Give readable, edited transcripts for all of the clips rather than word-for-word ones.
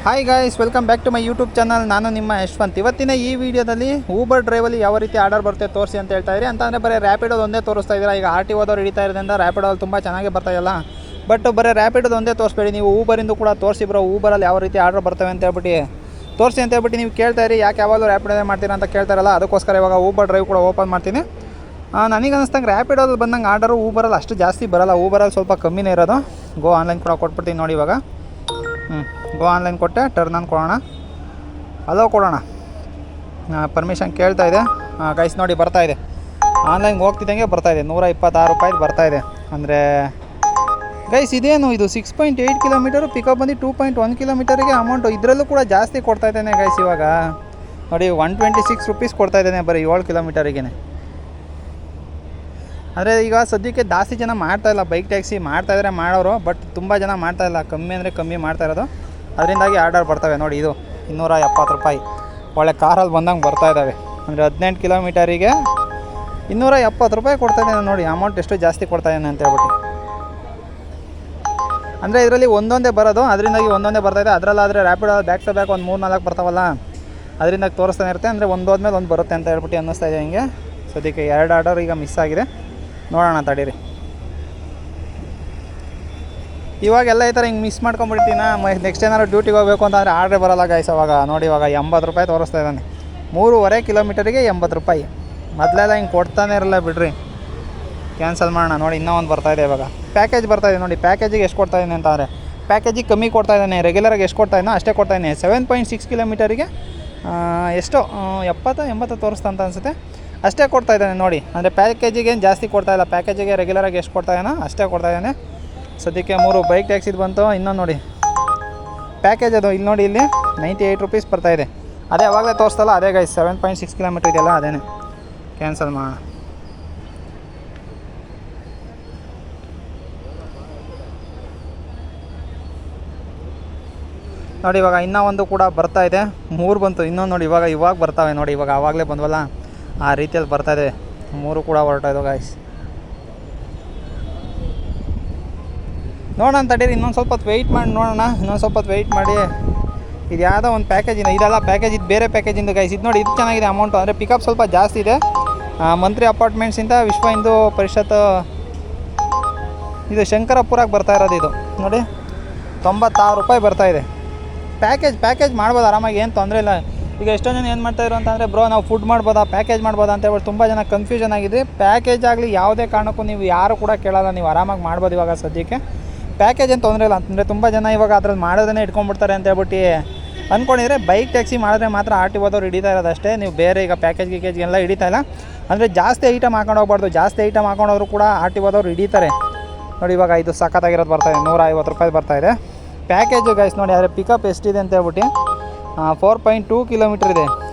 Hi guys, welcome back to my YouTube channel. ನಾನು ನಿಮ್ಮ ಯಶ್ವಂತ್. ಇವತ್ತಿನ ಈ ವಿಡಿಯೋದಲ್ಲಿ ಊಬರ್ ಡ್ರೈವಲ್ಲಿ ಯಾವ ರೀತಿ ಆರ್ಡರ್ ಬರುತ್ತೆ ತೋರಿಸಿ ಅಂತ ಹೇಳ್ತಾ ಇದ್ದೀರಿ. ಅಂತಂದರೆ ಬರೀ ರ್ಯಾಪಿಡೋದು ಒಂದೇ ತೋರಿಸ್ತಾ ಇದ್ದೀರಾ. ಈಗ ಆರ್ ಟಿ ಓದವ್ರು ಹಿಡಿತಾ ಇರೋದ್ರಿಂದ ರ್ಯಾಪಿಡೋಲ್ಲಿ ತುಂಬ ಚೆನ್ನಾಗಿ ಬರ್ತಾಯಿಲ್ಲ. ಬಟ್ ಬರೀ ರ್ಯಾಪಿಡೋದು ಒಂದೇ ತೋರಿಸ್ಬೇಡಿ, ನೀವು ಊಬರಿಂದ ಕೂಡ ತೋರಿಸಿ ಬ್ರೋ. ಊಬರಲ್ಲಿ ಯಾವ ರೀತಿ ಆರ್ಡರ್ ಬರ್ತವೆ ಅಂತ ಹೇಳ್ಬಿಟ್ಟು ತೋರಿಸಿ ಅಂತ ಹೇಳ್ಬಿಟ್ಟು ನೀವು ಕೇಳ್ತಾ ಇರಿ. ಯಾಕೆ ಯಾವಾಗಲೂ ರ್ಯಾಪಿಡೋದೇ ಮಾಡ್ತೀರಾ ಅಂತ ಕೇಳ್ತಾರಲ್ಲ, ಅದಕ್ಕೋಸ್ಕರ ಇವಾಗ ಊಬರ್ ಡ್ರೈವ್ ಕೂಡ ಓಪನ್ ಮಾಡ್ತೀನಿ. ನನಗೆ ಅನ್ನಿಸ್ತಂಗೆ ರ್ಯಾಪಿಡೋದಲ್ಲಿ ಬಂದಂಗೆ ಆರ್ಡರು ಊಬರಲ್ಲಿ ಅಷ್ಟು ಜಾಸ್ತಿ ಬರೋಲ್ಲ. ಊಬರಲ್ಲಿ ಸ್ವಲ್ಪ ಕಮ್ಮಿನೇ ಇರೋದು. ಗೋ ಆನ್ಲೈನ್ ಕೂಡ ಕೊಟ್ಬಿಡ್ತೀನಿ ನೋಡಿ ಇವಾಗ. ಗೋ ಆನ್ಲೈನ್ ಕೊಟ್ಟೆ, ಟರ್ನ್ ಆನ್ ಕೊಡೋಣ, ಅಲೋ ಕೊಡೋಣ. ಪರ್ಮಿಷನ್ ಕೇಳ್ತಾ ಇದೆ. ಗೈಸ್ ನೋಡಿ ಬರ್ತಾಯಿದೆ, ಆನ್ಲೈನ್ಗೆ ಹೋಗ್ತಿದ್ದಂಗೆ ಬರ್ತಾಯಿದೆ. 126 ರೂಪಾಯಿ ಬರ್ತಾಯಿದೆ. ಅಂದರೆ ಗೈಸ್ ಇದೇನು ಇದು 6.8 ಕಿಲೋಮೀಟರು, ಪಿಕಪ್ ಬಂದು 2.1 ಕಿಲೋಮೀಟರಿಗೆ ಅಮೌಂಟು. ಇದರಲ್ಲೂ ಕೂಡ ಜಾಸ್ತಿ ಕೊಡ್ತಾಯಿದ್ದೇನೆ ಗೈಸ್. ಇವಾಗ ನೋಡಿ 126 ರೂಪೀಸ್ ಕೊಡ್ತಾಯಿದ್ದೇನೆ ಬರೀ 7 ಕಿಲೋಮೀಟರಿಗೆ. ಅಂದರೆ ಈಗ ಸದ್ಯಕ್ಕೆ ಜಾಸ್ತಿ ಜನ ಮಾಡ್ತಾಯಿಲ್ಲ, ಬೈಕ್ ಟ್ಯಾಕ್ಸಿ ಮಾಡ್ತಾಯಿದ್ರೆ ಮಾಡೋರು, ಬಟ್ ತುಂಬ ಜನ ಮಾಡ್ತಾಯಿಲ್ಲ. ಕಮ್ಮಿ ಅಂದರೆ ಕಮ್ಮಿ ಮಾಡ್ತಾಯಿರೋದು, ಅದರಿಂದಾಗಿ ಆರ್ಡರ್ ಬರ್ತವೆ. ನೋಡಿ ಇದು 270 ರೂಪಾಯಿ ಒಳ್ಳೆ ಕಾರಲ್ಲಿ ಬಂದಂಗೆ ಬರ್ತಾಯಿದ್ದಾವೆ. ಅಂದರೆ 18 ಕಿಲೋಮೀಟರಿಗೆ 270 ರೂಪಾಯಿ ಕೊಡ್ತಾಯಿದ್ದೇನೆ. ನೋಡಿ ಅಮೌಂಟ್ ಎಷ್ಟು ಜಾಸ್ತಿ ಕೊಡ್ತಾಯಿದ್ದೇನೆ ಅಂತ ಹೇಳ್ಬಿಟ್ಟು. ಅಂದರೆ ಇದರಲ್ಲಿ ಒಂದೊಂದೇ ಬರೋದು, ಅದರಿಂದಾಗಿ ಒಂದೊಂದೇ ಬರ್ತಾಯಿದೆ. ಅದರಲ್ಲಾದರೆ ರ್ಯಾಪಿಡೋ ಬ್ಯಾಕ್ ಟು ಬ್ಯಾಕ್ ಒಂದು 3-4 ಬರ್ತಾವಲ್ಲ, ಅದರಿಂದಾಗಿ ತೋರಿಸ್ತಾನೆ ಇರುತ್ತೆ. ಅಂದರೆ ಒಂದು ಹೋದ್ಮೇಲೆ ಒಂದು ಬರುತ್ತೆ ಅಂತ ಹೇಳ್ಬಿಟ್ಟು ಅನ್ನಿಸ್ತಾ ಇದೆ ಹಿಂಗೆ. ಸದ್ಯಕ್ಕೆ 2 ಆರ್ಡರ್ ಈಗ ಮಿಸ್ ಆಗಿದೆ, ನೋಡೋಣ ತಡೀರಿ. ಇವಾಗೆಲ್ಲ ಈ ಥರ ಹಿಂಗೆ ಮಿಸ್ ಮಾಡ್ಕೊಂಬಿಡ್ತೀನ. ನೆಕ್ಸ್ಟ್ ಏನಾದ್ರು ಡ್ಯೂಟಿಗೆ ಹೋಗಬೇಕು ಅಂತಂದರೆ ಆರ್ಡ್ರೇ ಬರೋಲ್ಲ ಗೈಸ್. ಅವಾಗ ನೋಡಿ ಇವಾಗ 80 ರೂಪಾಯಿ ತೋರಿಸ್ತಾ ಇದ್ದಾನೆ. 3.5 ಕಿಲೋಮೀಟರಿಗೆ 80 ರೂಪಾಯಿ. ಮೊದಲೆಲ್ಲ ಹಿಂಗೆ ಕೊಡ್ತಾನೆ ಇರಲ್ಲ ಬಿಡ್ರಿ. ಕ್ಯಾನ್ಸಲ್ ಮಾಡೋಣ. ನೋಡಿ ಇನ್ನೂ ಒಂದು ಬರ್ತಾಯಿದೆ ಇವಾಗ. ಪ್ಯಾಕೇಜ್ ಬರ್ತಾಯಿದೆ ನೋಡಿ. ಪ್ಯಾಕೇಜಿಗೆ ಎಷ್ಟು ಕೊಡ್ತಾಯಿದ್ದೀನಿ ಅಂತಂದರೆ ಪ್ಯಾಕೇಜಿಗೆ ಕಮ್ಮಿ ಕೊಡ್ತಾಯಿದ್ದಾನೆ. ರೆಗ್ಯುಲರಾಗಿ ಎಷ್ಟು ಕೊಡ್ತಾಯಿದ್ದೋ ಅಷ್ಟೇ ಕೊಡ್ತಾಯಿದ್ದೀನಿ. 7.6 ಕಿಲೋಮೀಟರಿಗೆ ಎಷ್ಟೋ 70-80 ತೋರಿಸ್ತಾ ಅಂತ ಅನಿಸುತ್ತೆ, ಅಷ್ಟೇ ಕೊಡ್ತಾಯಿದ್ದಾನೆ ನೋಡಿ. ಅಂದರೆ ಪ್ಯಾಕೇಜಿಗೆ ಏನು ಜಾಸ್ತಿ ಕೊಡ್ತಾಯಿಲ್ಲ. ಪ್ಯಾಕೇಜಿಗೆ ರೆಗ್ಯುಲರಾಗಿ ಎಷ್ಟು ಕೊಡ್ತಾಯಿದ್ದಾನೋ ಅಷ್ಟೇ ಕೊಡ್ತಾಯಿದ್ದಾನೆ. ಸದ್ಯಕ್ಕೆ 3 ಬೈಕ್ ಟ್ಯಾಕ್ಸಿದು ಬಂತು. ಇನ್ನೊಂದು ನೋಡಿ ಪ್ಯಾಕೇಜ್ ಅದು. ಇಲ್ಲಿ ನೋಡಿ, ಇಲ್ಲಿ 98 ರೂಪೀಸ್ ಬರ್ತಾಯಿದೆ. ಅದೇ ಅವಾಗಲೇ ತೋರಿಸ್ತಲ್ಲ, ಅದೇ ಗೈಸ್ 7.6 ಕಿಲೋಮೀಟ್ರ್ ಇದೆಯಲ್ಲ ಅದೇ. ಕ್ಯಾನ್ಸಲ್ ಮಾಡೋಣ. ನೋಡಿ ಇವಾಗ ಇನ್ನೂ ಒಂದು ಕೂಡ ಬರ್ತಾಯಿದೆ. 3 ಬಂತು. ಇನ್ನೊಂದು ನೋಡಿ ಇವಾಗ ಬರ್ತಾವೆ ನೋಡಿ. ಇವಾಗ ಆವಾಗಲೇ ಬಂದ್ವಲ್ಲ, ಆ ರೀತಿಯಲ್ಲಿ ಬರ್ತಾಯಿದೆ. 3 ಕೂಡ ಹೊರಟೋದು ಗಾಯ್ಸ್. ನೋಡೋಣ ತಡೀರಿ, ಇನ್ನೊಂದು ಸ್ವಲ್ಪ ಹೊತ್ತು ವೆಯ್ಟ್ ಮಾಡಿ ನೋಡೋಣ. ಇನ್ನೊಂದು ಸ್ವಲ್ಪ ಹೊತ್ತು ವೆಯ್ಟ್ ಮಾಡಿ. ಇದು ಯಾವುದೋ ಒಂದು ಪ್ಯಾಕೇಜಿಂದ, ಇದೆಲ್ಲ ಪ್ಯಾಕೇಜ್, ಇದು ಬೇರೆ ಪ್ಯಾಕೇಜಿಂದ ಗೈಸ್. ಇದು ನೋಡಿ, ಇದು ಚೆನ್ನಾಗಿದೆ ಅಮೌಂಟು. ಅಂದರೆ ಪಿಕಪ್ ಸ್ವಲ್ಪ ಜಾಸ್ತಿ ಇದೆ. ಮಂತ್ರಿ ಅಪಾರ್ಟ್ಮೆಂಟ್ಸಿಂದ ವಿಶ್ವ ಹಿಂದೂ ಪರಿಷತ್, ಇದು ಶಂಕರಪುರಕ್ಕೆ ಬರ್ತಾ ಇರೋದು. ಇದು ನೋಡಿ 96 ರೂಪಾಯಿ ಬರ್ತಾಯಿದೆ. ಪ್ಯಾಕೇಜ್ ಮಾಡ್ಬೋದು ಆರಾಮಾಗಿ, ಏನು ತೊಂದರೆ ಇಲ್ಲ. ಈಗ ಎಷ್ಟೊಂದು ಜನ ಏನು ಮಾಡ್ತಾಯಿದ್ರು ಅಂತಂದರೆ, ಬ್ರೋ ನಾವು ಫುಡ್ ಮಾಡ್ಬೋದಾ, ಪ್ಯಾಕೇಜ್ ಮಾಡ್ಬೋದಾ ಅಂತ ಹೇಳ್ಬಿಟ್ಟು ತುಂಬ ಜನ ಕನ್ಫ್ಯೂಷನ್ ಆಗಿದೆ. ಪ್ಯಾಕೇಜ್ ಆಗಲಿ ಯಾವುದೇ ಕಾರಣಕ್ಕೂ ನೀವು ಯಾರು ಕೂಡ ಕೇಳೋಲ್ಲ, ನೀವು ಆರಾಮಾಗಿ ಮಾಡ್ಬೋದು ಇವಾಗ ಸದ್ಯಕ್ಕೆ. ಪ್ಯಾಕೇಜ್ ಏನು ತೊಂದರೆ ಇಲ್ಲ. ಅಂದರೆ ತುಂಬ ಜನ ಇವಾಗ ಅದ್ರಲ್ಲಿ ಮಾಡೋದನ್ನೇ ಇಟ್ಕೊಂಡ್ಬಿಡ್ತಾರೆ ಅಂತ ಹೇಳ್ಬಿಟ್ಟು ಅಂದ್ಕೊಂಡಿದ್ರೆ, ಬೈಕ್ ಟ್ಯಾಕ್ಸಿ ಮಾಡಿದ್ರೆ ಮಾತ್ರ ಆರ್ ಟಿ ಓದವ್ರು ಹಿಡಿತಾ ಇರೋದು ಅಷ್ಟೇ. ನೀವು ಬೇರೆ ಈಗ ಪ್ಯಾಕೇಜ್ ಎಲ್ಲ ಹಿಡಿತಾ ಇಲ್ಲ. ಅಂದರೆ ಜಾಸ್ತಿ ಐಟಮ್ ಹಾಕೊಂಡು ಹೋಗ್ಬಾರ್ದು. ಜಾಸ್ತಿ ಐಟಮ್ ಹಾಕೊಂಡೋದ್ರು ಕೂಡ ಆರ್ ಟಿ ಓದವ್ರು ಹಿಡಿತಾರೆ ನೋಡಿ. ಇವಾಗ ಇದು ಸಖತ್ತಾಗಿರೋದು ಬರ್ತಾಯಿದೆ, 150 ರೂಪಾಯಿ ಬರ್ತಾಯಿದೆ ಪ್ಯಾಕೇಜು ಗೈಸ್. ನೋಡಿ ಆದರೆ ಪಿಕಪ್ ಎಷ್ಟಿದೆ ಅಂತ ಹೇಳ್ಬಿಟ್ಟು 4.2 ಕಿಲೋಮೀಟ್ರ್ ಇದೆ.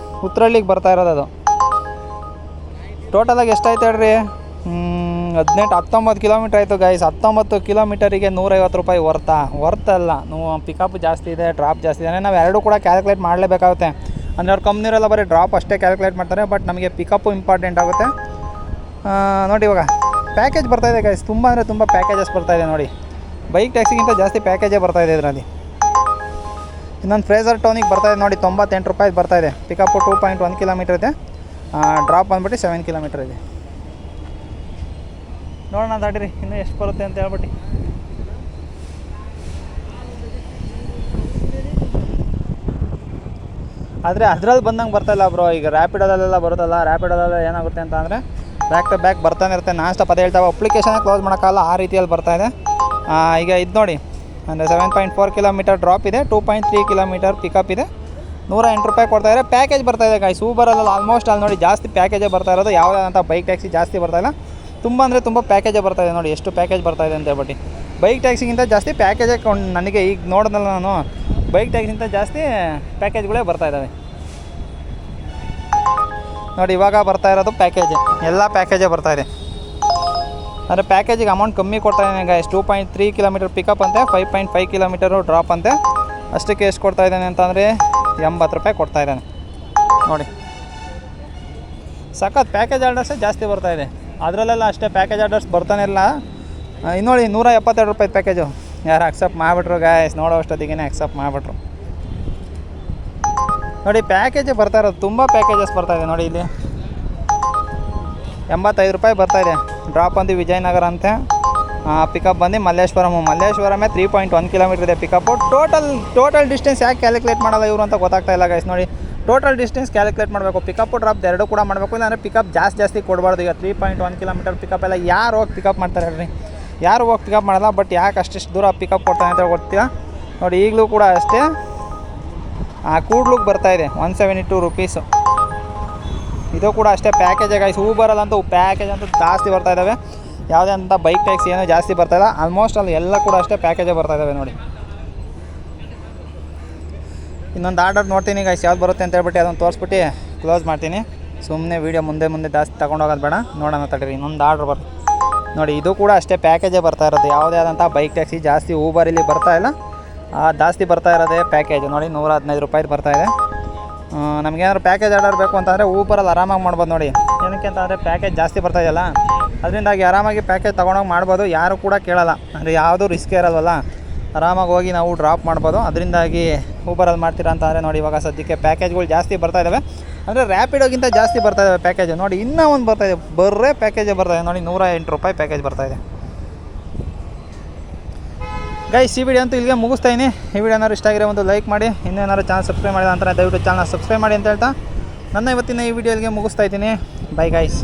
ಉತ್ರಳ್ಳಿಗೆ ಬರ್ತಾ ಇರೋದು ಅದು. ಟೋಟಲಾಗಿ ಎಷ್ಟಾಯ್ತು ಹೇಳ್ರಿ? 19 ಕಿಲೋಮೀಟ್ರ್ ಆಯಿತು ಗೈಸ್. 19 ಕಿಲೋಮೀಟರಿಗೆ 150 ರೂಪಾಯಿ ವರ್ತಲ್ಲ. ನೀವು ಪಿಕಪ್ ಜಾಸ್ತಿ ಇದೆ, ಡ್ರಾಪ್ ಜಾಸ್ತಿ ಇದೆ. ನಾವು ಎರಡೂ ಕೂಡ ಕ್ಯಾಲ್ಕುಲೇಟ್ ಮಾಡಲೇಬೇಕಾಗುತ್ತೆ. ಅಂದರೆ ಅವ್ರು ಕಂಪ್ನಿರೆಲ್ಲ ಬರೀ ಡ್ರಾಪ್ ಅಷ್ಟೇ ಕ್ಯಾಲ್ಕುಲೇಟ್ ಮಾಡ್ತಾರೆ, ಬಟ್ ನಮಗೆ ಪಿಕಪ್ಪು ಇಂಪಾರ್ಟೆಂಟ್ ಆಗುತ್ತೆ. ನೋಡಿ ಇವಾಗ ಪ್ಯಾಕೇಜ್ ಬರ್ತಾಯಿದೆ ಗೈಸ್. ತುಂಬ ಅಂದರೆ ತುಂಬ ಪ್ಯಾಕೇಜಸ್ ಬರ್ತಾಯಿದೆ ನೋಡಿ. ಬೈಕ್ ಟ್ಯಾಕ್ಸಿಗಿಂತ ಜಾಸ್ತಿ ಪ್ಯಾಕೇಜೇ ಬರ್ತಾಯಿದೆ ಇದರಲ್ಲಿ. ಇನ್ನೊಂದು ಫ್ರೇಜರ್ ಟೌನಿಗೆ ಬರ್ತಾಯಿದೆ ನೋಡಿ, 98 ರೂಪಾಯಿ ಬರ್ತಾಯಿದೆ. ಪಿಕಪ್ಪು 2.1 ಕಿಲೋಮೀಟ್ರ್ ಇದೆ. ಡ್ರಾಪ್ ಬಂದ್ಬಿಟ್ಟು 7 ಕಿಲೋಮೀಟ್ರ್ ಇದೆ. ನೋಡೋಣ ತಡೀರಿ ಇನ್ನೂ ಎಷ್ಟು ಬರುತ್ತೆ ಅಂತ ಹೇಳ್ಬಿಟ್ಟು. ಆದರೆ ಅದ್ರಲ್ಲಿ ಬಂದಂಗೆ ಬರ್ತಾಯಿಲ್ಲ ಬ್ರೋ. ಈಗ ರ್ಯಾಪಿಡೋದಲ್ಲೆಲ್ಲ ಬರುತ್ತಲ್ಲ, ರ್ಯಾಪಿಡೋದಲ್ಲ ಏನಾಗುತ್ತೆ ಅಂತ ಅಂದರೆ ಬ್ಯಾಕ್ ಟು ಬ್ಯಾಕ್ ಬರ್ತಾನೆ ಇರುತ್ತೆ. ನಾನ್ ಸ್ಟಾಪ್ ಅದೇ ಹೇಳ್ತಾವೆ. ಅಪ್ಲಿಕೇಶನೇ ಕ್ಲೋಸ್ ಮಾಡೋಕ್ಕಲ್ಲ, ಆ ರೀತಿಯಲ್ಲಿ ಬರ್ತಾಯಿದೆ. ಈಗ ಇದು ನೋಡಿ, ಅಂದರೆ 7.4 ಕಿಲೋಮೀಟರ್ ಡ್ರಾಪ್ ಇದೆ, 2.3 ಕಿಲೋಮೀಟರ್ ಪಿಕಪ್ ಇದೆ. 108 ರೂಪಾಯಿ ಕೊಡ್ತಾಯಿದ್ದಾರೆ. ಪ್ಯಾಕೇಜ್ ಬರ್ತಾಯಿದೆ ಗಾಯ್ಸ್. ಊಬರಲ್ಲ ಆಲ್ಮೋಸ್ಟ್ ಅಲ್ಲಿ ನೋಡಿ ಜಾಸ್ತಿ ಪ್ಯಾಕೇಜೇ ಬರ್ತಾ ಇರೋದು. ಯಾವುದಾದಂಥ ಬೈಕ್ ಟ್ಯಾಕ್ಸಿ ಜಾಸ್ತಿ ಬರ್ತಾಯಿಲ್ಲ. ತುಂಬ ಅಂದರೆ ತುಂಬ ಪ್ಯಾಕೇಜೇ ಬರ್ತಾಯಿದೆ ನೋಡಿ. ಎಷ್ಟು ಪ್ಯಾಕೇಜ್ ಬರ್ತಾಯಿದೆ ಅಂತ ಹೇಳ್ಬಿಟ್ಟು. ಬೈಕ್ ಟ್ಯಾಕ್ಸಿಗಿಂತ ಜಾಸ್ತಿ ಪ್ಯಾಕೇಜೇ ನನಗೆ ಈಗ ನೋಡಿದ್ನಲ್ಲ ನಾನು, ಬೈಕ್ ಟ್ಯಾಕ್ಸಿಗಿಂತ ಜಾಸ್ತಿ ಪ್ಯಾಕೇಜ್ಗಳೇ ಬರ್ತಾಯಿದ್ದಾವೆ ನೋಡಿ. ಇವಾಗ ಬರ್ತಾ ಇರೋದು ಪ್ಯಾಕೇಜ್, ಎಲ್ಲ ಪ್ಯಾಕೇಜೇ ಬರ್ತಾಯಿದೆ. ಅಂದರೆ ಪ್ಯಾಕೇಜಿಗೆ ಅಮೌಂಟ್ ಕಮ್ಮಿ ಕೊಡ್ತಾಯಿದ್ದಾನೆ ಗೈಸ್. 2.3 ಕಿಲೋಮೀಟರ್ ಪಿಕಪ್ ಅಂತೆ, 5.5 ಕಿಲೋಮೀಟರು ಡ್ರಾಪ್ ಅಂತೆ. ಅಷ್ಟಕ್ಕೆ ಎಷ್ಟು ಕೊಡ್ತಾಯಿದ್ದಾನೆ ಅಂತಂದರೆ 80 ರೂಪಾಯಿ ಕೊಡ್ತಾಯಿದ್ದಾನೆ ನೋಡಿ. ಸಖತ್ ಪ್ಯಾಕೇಜ್ ಆರ್ಡರ್ಸೇ ಜಾಸ್ತಿ ಬರ್ತಾಯಿದೆ. ಅದರಲ್ಲೆಲ್ಲ ಅಷ್ಟೇ ಪ್ಯಾಕೇಜ್ ಆರ್ಡರ್ಸ್ ಬರ್ತಾನೆ ಇಲ್ಲ. ಇನ್ನೋಡಿ 172 ರೂಪಾಯಿ ಪ್ಯಾಕೇಜು. ಯಾರು ಅಕ್ಸೆಪ್ಟ್ ಮಾಡಿಬಿಟ್ರು ಗಾಯ್ಸ್, ನೋಡೋ ಅಷ್ಟೊತ್ತಿಗೆ ಅಕ್ಸೆಪ್ಟ್ ಮಾಡಿಬಿಟ್ರು. ನೋಡಿ ಪ್ಯಾಕೇಜೇ ಬರ್ತಾ ಇರೋದು, ತುಂಬ ಪ್ಯಾಕೇಜಸ್ ಬರ್ತಾಯಿದೆ ನೋಡಿ. ಇಲ್ಲಿ 85 ರೂಪಾಯಿ ಬರ್ತಾಯಿದೆ. ಡ್ರಾಪ್ ಬಂದು ವಿಜಯನಗರ ಅಂತೆ, ಪಿಕಪ್ ಬಂದು ಮಲ್ಲೇಶ್ವರಮೇ 3.1 ಕಿಲೋಮೀಟರ್ ಇದೆ ಪಿಕಪ್ಪು. ಟೋಟಲ್ ಡಿಸ್ಟೆನ್ಸ್ ಯಾಕೆ ಕ್ಯಾಲ್ಕುಲೇಟ್ ಮಾಡಲ್ಲ ಇವರು ಅಂತ ಗೊತ್ತಾಗ್ತಾ ಇಲ್ಲ ಗೈಸ್. ನೋಡಿ ಟೋಟಲ್ ಡಿಸ್ಟೆನ್ಸ್ ಕ್ಯಾಲ್ಕುಲೇಟ್ ಮಾಡಬೇಕು, ಪಿಕಪ್ಪು ಡ್ರಾಪ್ ಎರಡೂ ಕೂಡ ಮಾಡಬೇಕು. ಇಲ್ಲಾಂದರೆ ಪಿಕಪ್ ಜಾಸ್ತಿ ಕೊಡಬಾರ್ದು. ಈಗ 3.1 ಕಿಲೋಮೀಟರ್ ಪಿಕಪ್ ಎಲ್ಲ ಯಾರು ಹೋಗಿ ಪಿಕಪ್ ಮಾಡ್ತಾರೆ ಹೇಳ್ರಿ? ಯಾರು ಹೋಗಿ ಪಿಕಪ್ ಮಾಡಲ್ಲ. ಬಟ್ ಯಾಕೆ ಅಷ್ಟಿಷ್ಟು ದೂರ ಪಿಕಪ್ ಕೊಡ್ತಾನೆ ಅಂತ ಗೊತ್ತಿಲ್ಲ ನೋಡಿ. ಈಗಲೂ ಕೂಡ ಅಷ್ಟೇ ಕೂಡ್ಲುಗೆ ಬರ್ತಾಯಿದೆ 172 ರುಪೀಸು. ಇದು ಕೂಡ ಅಷ್ಟೇ ಪ್ಯಾಕೇಜೇ ಗೈಸ್. ಊಬರಲ್ಲಂತೂ ಪ್ಯಾಕೇಜ್ ಅಂತೂ ಜಾಸ್ತಿ ಬರ್ತಾಯಿದ್ದಾವೆ. ಯಾವುದೇ ಅಂತ ಬೈಕ್ ಟ್ಯಾಕ್ಸಿ ಏನೂ ಜಾಸ್ತಿ ಬರ್ತಾಯಿಲ್ಲ. ಆಲ್ಮೋಸ್ಟ್ ಅಲ್ಲಿ ಎಲ್ಲ ಕೂಡ ಅಷ್ಟೇ ಪ್ಯಾಕೇಜೇ ಬರ್ತಾಯಿದ್ದಾವೆ ನೋಡಿ. ಇನ್ನೊಂದು ಆರ್ಡರ್ ನೋಡ್ತೀನಿ ಗೈಸ್, ಯಾವ್ದು ಬರುತ್ತೆ ಅಂತ ಹೇಳ್ಬಿಟ್ಟು ಅದನ್ನು ತೋರಿಸ್ಬಿಟ್ಟು ಕ್ಲೋಸ್ ಮಾಡ್ತೀನಿ. ಸುಮ್ಮನೆ ವೀಡಿಯೋ ಮುಂದೆ ಜಾಸ್ತಿ ತೊಗೊಂಡೋಗೋದು ಬೇಡ. ನೋಡೋಣ ತಡೀರಿ, ಇನ್ನೊಂದು ಆರ್ಡ್ರ್ ಬರುತ್ತೆ ನೋಡಿ. ಇದು ಕೂಡ ಅಷ್ಟೇ ಪ್ಯಾಕೇಜೇ ಬರ್ತಾ ಇರೋದು. ಯಾವುದೇ ಆದಂಥ ಬೈಕ್ ಟ್ಯಾಕ್ಸಿ ಜಾಸ್ತಿ ಊಬರಲ್ಲಿ ಬರ್ತಾಯಿಲ್ಲ. ಜಾಸ್ತಿ ಬರ್ತಾ ಇರೋದೇ ಪ್ಯಾಕೇಜ್ ನೋಡಿ. 115 ರೂಪಾಯಿ ಬರ್ತಾಯಿದೆ. ನಮಗೇನಾದ್ರು ಪ್ಯಾಕೇಜ್ ಆರ್ಡರ್ ಬೇಕು ಅಂತಂದರೆ ಊಬರಲ್ಲಿ ಆರಾಮಾಗಿ ಮಾಡ್ಬೋದು ನೋಡಿ. ಏನಕ್ಕೆ ಅಂತಂದರೆ ಪ್ಯಾಕೇಜ್ ಜಾಸ್ತಿ ಬರ್ತಾಯಿದೆಯಲ್ಲ, ಅದರಿಂದಾಗಿ ಆರಾಮಾಗಿ ಪ್ಯಾಕೇಜ್ ತೊಗೊಂಡೋಗಿ ಮಾಡ್ಬೋದು. ಯಾರು ಕೂಡ ಕೇಳಲ್ಲ, ಅಂದರೆ ಯಾವುದೂ ರಿಸ್ಕೇ ಇರಲ್ವಲ್ಲ. ಆರಾಮಾಗಿ ಹೋಗಿ ನಾವು ಡ್ರಾಪ್ ಮಾಡ್ಬೋದು. ಅದರಿಂದಾಗಿ ಊಬರಲ್ಲಿ ಮಾಡ್ತೀರಾ ಅಂತಂದರೆ ನೋಡಿ, ಇವಾಗ ಸದ್ಯಕ್ಕೆ ಪ್ಯಾಕೇಜ್ಗಳು ಜಾಸ್ತಿ ಬರ್ತಾಯಿದ್ದಾವೆ. ಅಂದರೆ ರ್ಯಾಪಿಡೋಗಿಂತ ಜಾಸ್ತಿ ಬರ್ತಾಯಿದ್ದಾವೆ ಪ್ಯಾಕೇಜ್ ನೋಡಿ. ಇನ್ನೂ ಒಂದು ಬರ್ತಾಯಿದೆ, ಬರೇ ಪ್ಯಾಕೇಜೇ ಬರ್ತಾಯಿದೆ ನೋಡಿ. 108 ರೂಪಾಯಿ ಪ್ಯಾಕೇಜ್ ಬರ್ತಾಯಿದೆ ಗೈಸ್. ಈ ವಿಡಿಯೋ ಅಂತೂ ಇಲ್ಲಿಗೆ ಮುಗಿಸ್ತಾಯಿನಿ. ಈ ವಿಡಿಯೋ ಏನಾದ್ರು ಇಷ್ಟ ಆಗಿರೋ ಒಂದು ಲೈಕ್ ಮಾಡಿ. ಇನ್ನೂ ಏನಾದ್ರು ಚಾನಲ್ ಸಬ್ಸ್ಕ್ರೈಬ್ ಮಾಡಿಲ್ಲ ಅಂತಾರೆ ದಯವಿಟ್ಟು ಚಾನಲ್ ಸಬ್ಸ್ಕ್ರೈಬ್ ಮಾಡಿ ಅಂತ ಹೇಳ್ತಾ ನನ್ನ ಇವತ್ತಿನ ಈ ವಿಡಿಯೋ ಇಲ್ಲಿಗೆ ಮುಗಿಸ್ತಾ ಇದ್ದೀನಿ. Bye guys.